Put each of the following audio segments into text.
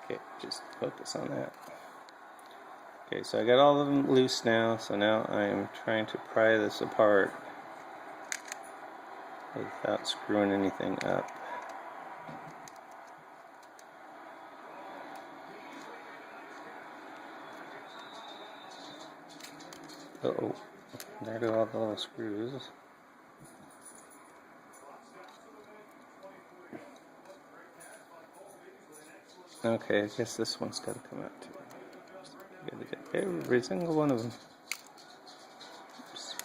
Okay, just focus on that. Okay, so I got all of them loose now, so now I am trying to pry this apart without screwing anything up. Uh-oh, there go all the little screws. Okay, I guess this one's got to come out too. You gotta get every single one of them. Oops.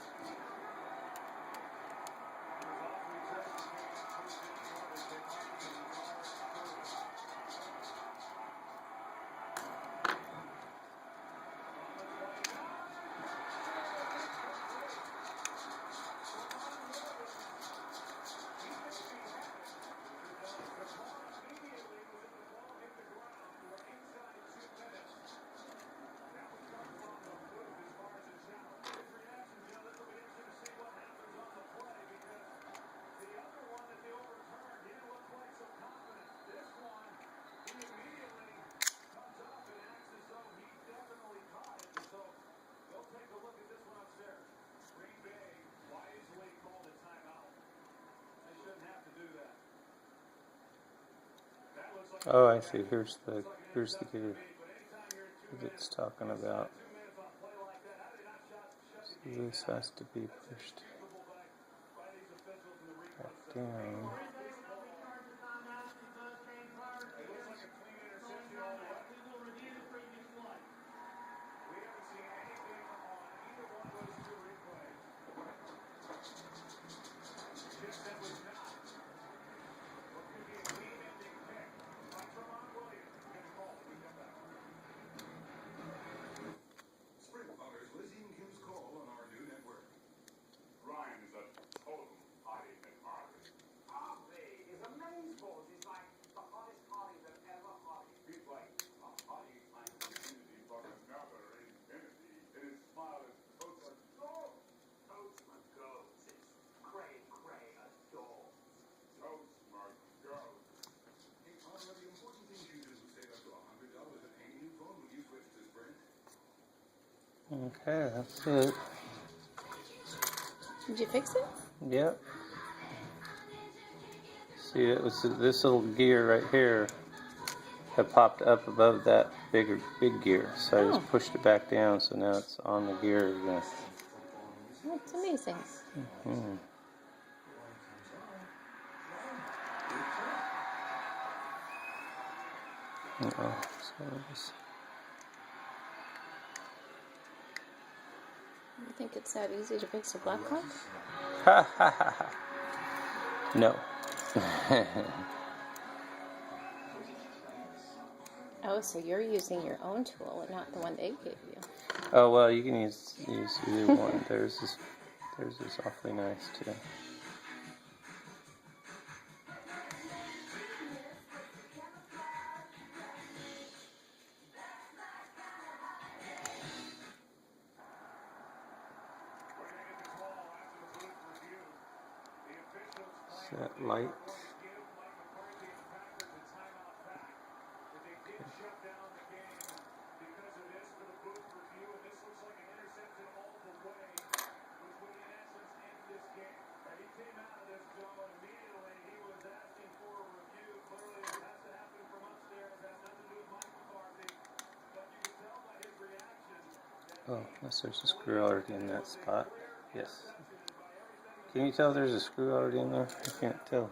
Oh, I see. Here's the gear that it's talking about. So this has to be pushed back down. Okay, that's it. Did you fix it? Yep. See, it was this little gear right here had popped up above that big gear, so I just pushed it back down. So now it's on the gear again. That's amazing. Mm-hmm. So You think it's that easy to fix a black clock? ha ha ha ha. No. Oh, so you're using your own tool and not the one they gave you. Oh well, you can use either one. Theirs is awfully nice too. Set light. Oh, unless there's a screw already in that spot. Yes. Can you tell there's a screw already in there? I can't tell.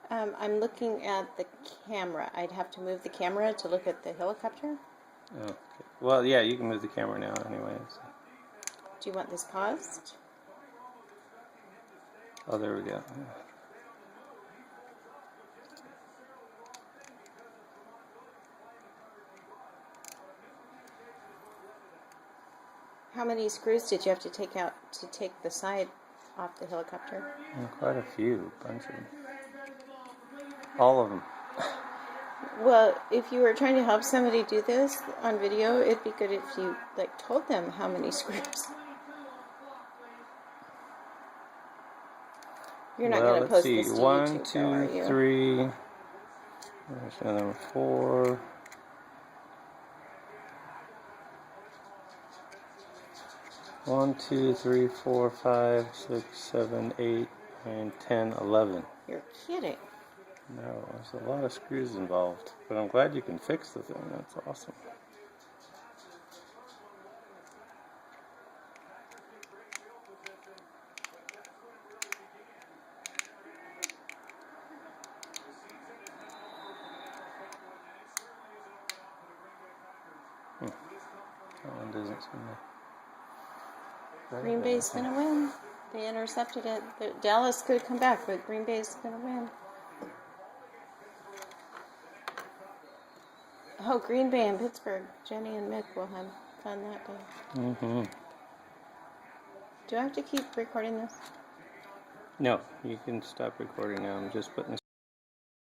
I'm looking at the camera. I'd have to move the camera to look at the helicopter. Oh, okay. Well, yeah, you can move the camera now anyways. Do you want this paused? Oh, there we go. How many screws did you have to take out to take the side off the helicopter? Quite a few, bunch of them. All of them. Well, if you were trying to help somebody do this on video, it'd be good if you told them how many screws. You're not going to post this to YouTube, though, are you? 1, 2, 3. There's another 4, 1, 2, 3, 4, 5, 6, 7, 8, 9, 10, 11. You're kidding. No, there's a lot of screws involved. But I'm glad you can fix the thing. That's awesome. That one doesn't seem to... Green Bay's going to win. They intercepted it. Dallas could come back, but Green Bay's going to win. Oh, Green Bay and Pittsburgh. Jenny and Mick will have fun that day. Mm-hmm. Do I have to keep recording this? No, you can stop recording now. I'm just putting